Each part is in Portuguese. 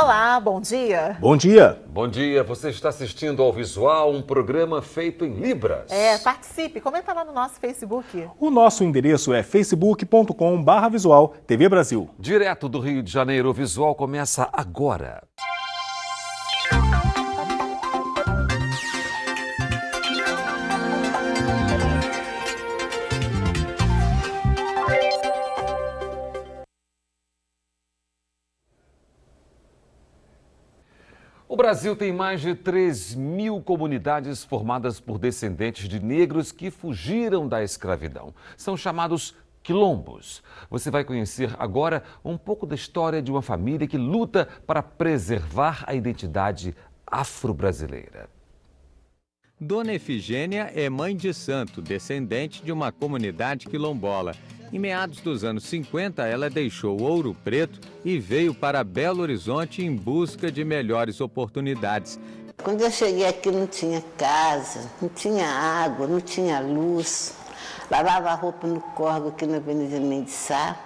Olá, bom dia. Bom dia. Bom dia, você está assistindo ao Visual, um programa feito em Libras. Participe, comenta lá no nosso Facebook. O nosso endereço é facebook.com/visual TV Brasil. Direto do Rio de Janeiro, o Visual começa agora. O Brasil tem mais de 3.000 comunidades formadas por descendentes de negros que fugiram da escravidão. São chamados quilombos. Você vai conhecer agora um pouco da história de uma família que luta para preservar a identidade afro-brasileira. Dona Efigênia é mãe de santo, descendente de uma comunidade quilombola. Em meados dos anos 50, ela deixou Ouro Preto e veio para Belo Horizonte em busca de melhores oportunidades. Quando eu cheguei aqui não tinha casa, não tinha água, não tinha luz. Lavava a roupa no córrego aqui na Avenida Mendes Sá.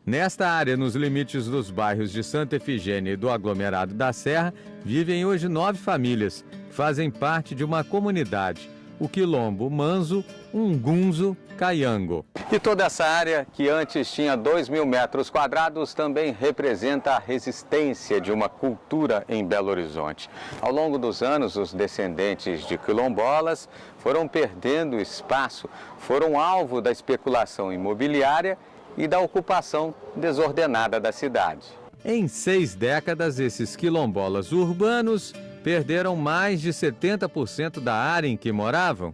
Nesta área, nos limites dos bairros de Santa Efigênia e do aglomerado da Serra, vivem hoje 9 famílias. Fazem parte de uma comunidade, o Quilombo Manzo, Ungunzo, Caiango. E toda essa área, que antes tinha 2.000 metros quadrados, também representa a resistência de uma cultura em Belo Horizonte. Ao longo dos anos, os descendentes de quilombolas foram perdendo espaço, foram alvo da especulação imobiliária e da ocupação desordenada da cidade. Em 6 décadas, esses quilombolas urbanos perderam mais de 70% da área em que moravam.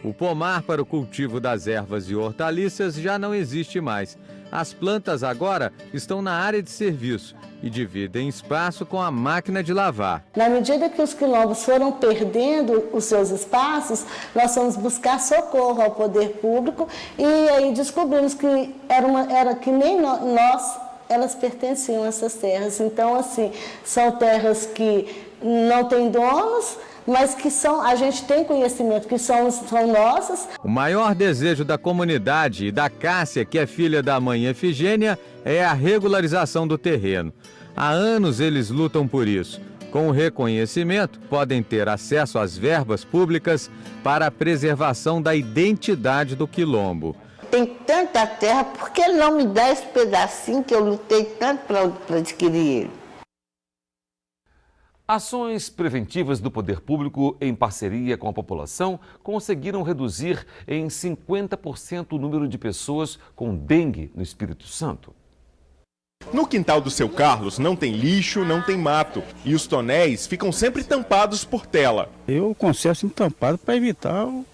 O pomar para o cultivo das ervas e hortaliças já não existe mais. As plantas agora estão na área de serviço e dividem espaço com a máquina de lavar. Na medida que os quilombos foram perdendo os seus espaços, nós fomos buscar socorro ao poder público e aí descobrimos que era que nem nós, elas pertenciam a essas terras. Então, assim, são terras que não têm donos, mas que a gente tem conhecimento que são nossas. O maior desejo da comunidade e da Cássia, que é filha da mãe Efigênia, é a regularização do terreno. Há anos eles lutam por isso. Com o reconhecimento, podem ter acesso às verbas públicas para a preservação da identidade do quilombo. Tem tanta terra, por que não me dá esse pedacinho que eu lutei tanto para adquirir ele? Ações preventivas do poder público em parceria com a população conseguiram reduzir em 50% o número de pessoas com dengue no Espírito Santo. No quintal do seu Carlos não tem lixo, não tem mato e os tonéis ficam sempre tampados por tela. Eu conservo assim tampado para evitar o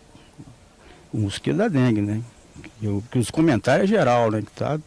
mosquito da dengue, né? Porque os comentários é geral, né? Que tá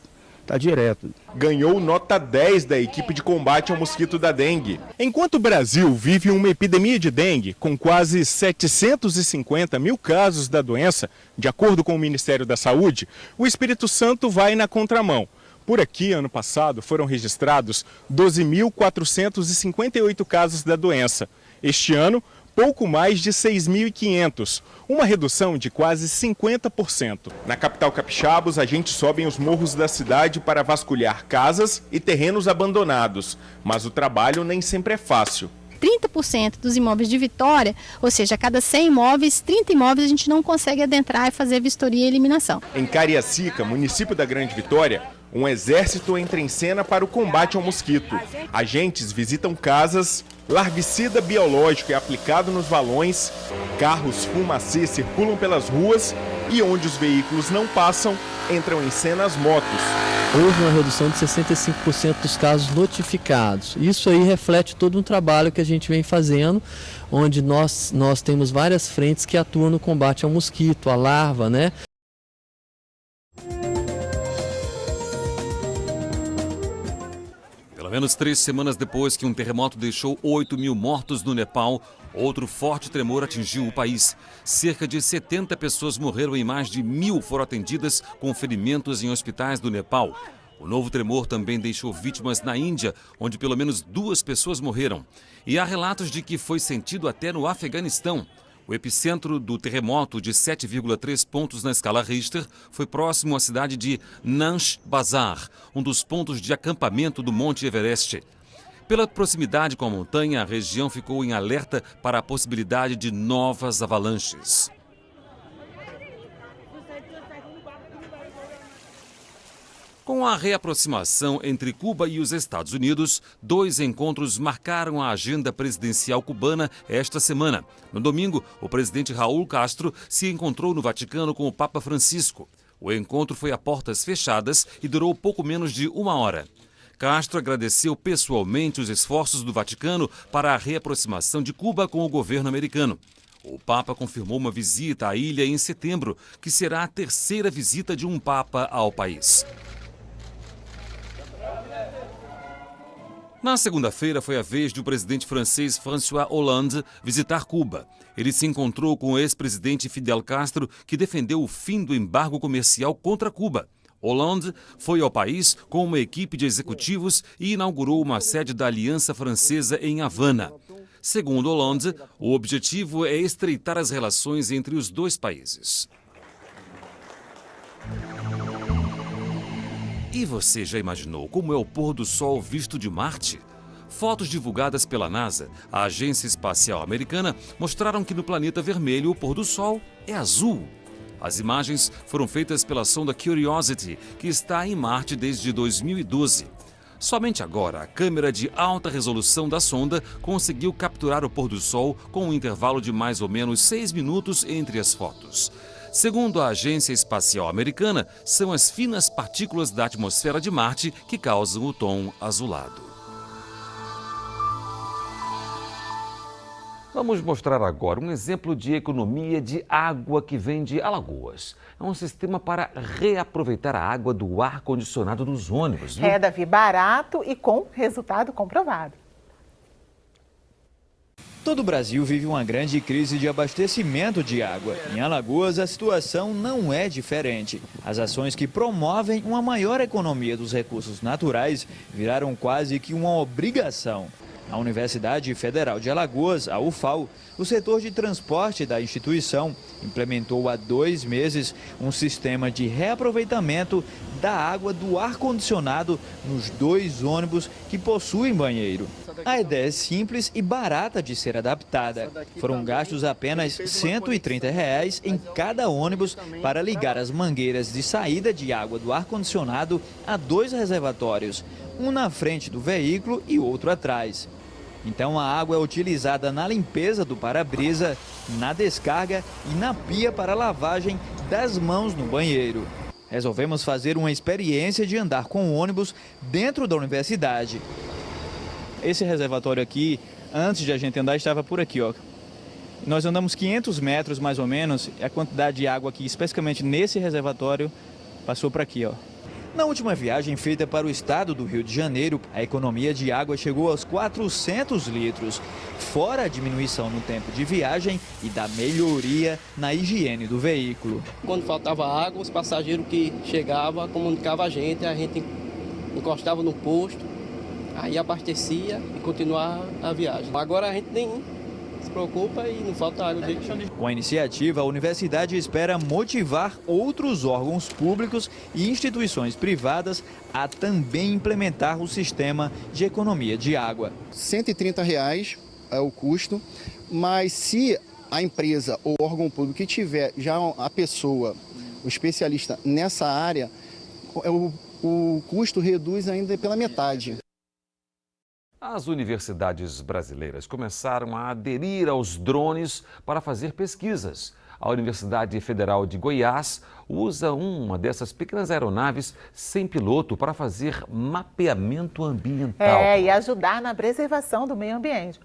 direto. Ganhou nota 10 da equipe de combate ao mosquito da dengue. Enquanto o Brasil vive uma epidemia de dengue, com quase 750 mil casos da doença, de acordo com o Ministério da Saúde, o Espírito Santo vai na contramão. Por aqui, ano passado, foram registrados 12.458 casos da doença. Este ano, pouco mais de 6.500, uma redução de quase 50%. Na capital capixaba, os agentes sobem os morros da cidade para vasculhar casas e terrenos abandonados, mas o trabalho nem sempre é fácil. 30% dos imóveis de Vitória, ou seja, a cada 100 imóveis, 30 imóveis a gente não consegue adentrar e fazer vistoria e eliminação. Em Cariacica, município da Grande Vitória, um exército entra em cena para o combate ao mosquito. Agentes visitam casas, larvicida biológico é aplicado nos valões, carros fumacê circulam pelas ruas e onde os veículos não passam, entram em cena as motos. Houve uma redução de 65% dos casos notificados. Isso aí reflete todo um trabalho que a gente vem fazendo, onde nós temos várias frentes que atuam no combate ao mosquito, à larva, né? Pelo menos 3 semanas depois que um terremoto deixou 8.000 mortos no Nepal, outro forte tremor atingiu o país. Cerca de 70 pessoas morreram e mais de 1.000 foram atendidas com ferimentos em hospitais do Nepal. O novo tremor também deixou vítimas na Índia, onde pelo menos 2 pessoas morreram. E há relatos de que foi sentido até no Afeganistão. O epicentro do terremoto, de 7,3 pontos na escala Richter, foi próximo à cidade de Nanj Bazar, um dos pontos de acampamento do Monte Everest. Pela proximidade com a montanha, a região ficou em alerta para a possibilidade de novas avalanches. Com a reaproximação entre Cuba e os Estados Unidos, 2 encontros marcaram a agenda presidencial cubana esta semana. No domingo, o presidente Raul Castro se encontrou no Vaticano com o Papa Francisco. O encontro foi a portas fechadas e durou pouco menos de 1 hora. Castro agradeceu pessoalmente os esforços do Vaticano para a reaproximação de Cuba com o governo americano. O Papa confirmou uma visita à ilha em setembro, que será a 3ª visita de um Papa ao país. Na segunda-feira foi a vez do presidente francês François Hollande visitar Cuba. Ele se encontrou com o ex-presidente Fidel Castro, que defendeu o fim do embargo comercial contra Cuba. Hollande foi ao país com uma equipe de executivos e inaugurou uma sede da Aliança Francesa em Havana. Segundo Hollande, o objetivo é estreitar as relações entre os 2 países. E você já imaginou como é o pôr do sol visto de Marte? Fotos divulgadas pela NASA, a Agência Espacial Americana, mostraram que no planeta vermelho o pôr do sol é azul. As imagens foram feitas pela sonda Curiosity, que está em Marte desde 2012. Somente agora, a câmera de alta resolução da sonda conseguiu capturar o pôr do sol com um intervalo de mais ou menos 6 minutos entre as fotos. Segundo a Agência Espacial Americana, são as finas partículas da atmosfera de Marte que causam o tom azulado. Vamos mostrar agora um exemplo de economia de água que vem de Alagoas. É um sistema para reaproveitar a água do ar-condicionado dos ônibus. Viu? É, Davi, barato e com resultado comprovado. Todo o Brasil vive uma grande crise de abastecimento de água. Em Alagoas, a situação não é diferente. As ações que promovem uma maior economia dos recursos naturais viraram quase que uma obrigação. Na Universidade Federal de Alagoas, a UFAL, o setor de transporte da instituição implementou há 2 meses um sistema de reaproveitamento da água do ar-condicionado nos 2 ônibus que possuem banheiro. A ideia é simples e barata de ser adaptada. Foram gastos apenas R$ 130 em cada ônibus para ligar as mangueiras de saída de água do ar-condicionado a 2 reservatórios, um na frente do veículo e outro atrás. Então a água é utilizada na limpeza do para-brisa, na descarga e na pia para lavagem das mãos no banheiro. Resolvemos fazer uma experiência de andar com ônibus dentro da universidade. Esse reservatório aqui, antes de a gente andar, estava por aqui, ó. Nós andamos 500 metros mais ou menos, e a quantidade de água aqui, especificamente nesse reservatório, passou para aqui, ó. Na última viagem feita para o estado do Rio de Janeiro, a economia de água chegou aos 400 litros, fora a diminuição no tempo de viagem e da melhoria na higiene do veículo. Quando faltava água, os passageiros que chegavam comunicavam a gente encostava no posto, aí abastecia e continuava a viagem. Agora a gente nem se preocupa e não falta água. Com a iniciativa, a universidade espera motivar outros órgãos públicos e instituições privadas a também implementar o sistema de economia de água. R$ 130 é o custo, mas se a empresa ou órgão público que tiver já a pessoa, o especialista nessa área, o custo reduz ainda pela metade. As universidades brasileiras começaram a aderir aos drones para fazer pesquisas. A Universidade Federal de Goiás usa uma dessas pequenas aeronaves sem piloto para fazer mapeamento ambiental. E ajudar na preservação do meio ambiente.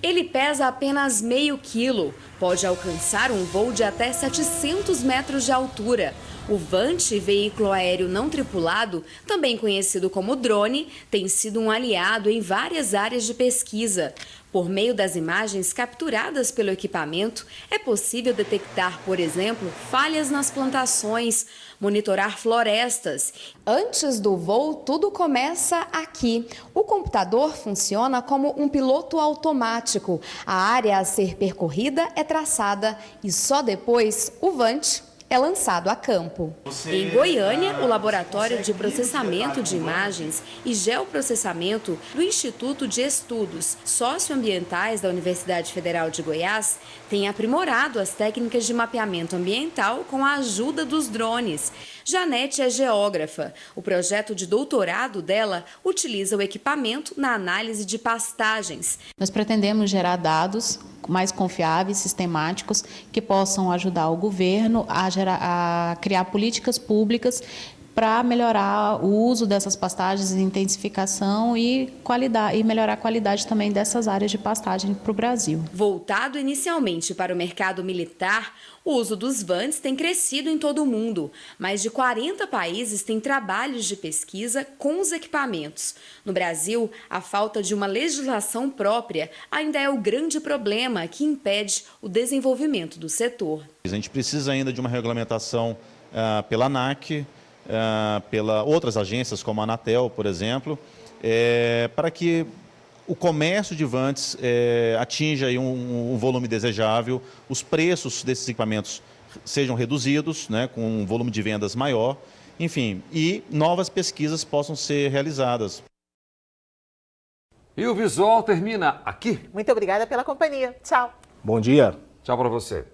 Ele pesa apenas meio quilo, pode alcançar um voo de até 700 metros de altura. O Vant, veículo aéreo não tripulado, também conhecido como drone, tem sido um aliado em várias áreas de pesquisa. Por meio das imagens capturadas pelo equipamento, é possível detectar, por exemplo, falhas nas plantações, monitorar florestas. Antes do voo, tudo começa aqui. O computador funciona como um piloto automático. A área a ser percorrida é traçada e só depois o Vant é lançado a campo. Em Goiânia, o Laboratório de Processamento de Imagens e Geoprocessamento do Instituto de Estudos Socioambientais da Universidade Federal de Goiás tem aprimorado as técnicas de mapeamento ambiental com a ajuda dos drones. Janete é geógrafa. O projeto de doutorado dela utiliza o equipamento na análise de pastagens. Nós pretendemos gerar dados mais confiáveis, sistemáticos, que possam ajudar o governo a criar políticas públicas para melhorar o uso dessas pastagens, intensificação e melhorar a qualidade também dessas áreas de pastagem para o Brasil. Voltado inicialmente para o mercado militar, o uso dos VANTs tem crescido em todo o mundo. Mais de 40 países têm trabalhos de pesquisa com os equipamentos. No Brasil, a falta de uma legislação própria ainda é o grande problema que impede o desenvolvimento do setor. A gente precisa ainda de uma regulamentação pela ANAC, pela outras agências como a Anatel, por exemplo, para que o comércio de VANTs atinja aí um volume desejável, os preços desses equipamentos sejam reduzidos, né, com um volume de vendas maior, enfim, e novas pesquisas possam ser realizadas. E o Visual termina aqui. Muito obrigada pela companhia. Tchau. Bom dia. Tchau para você.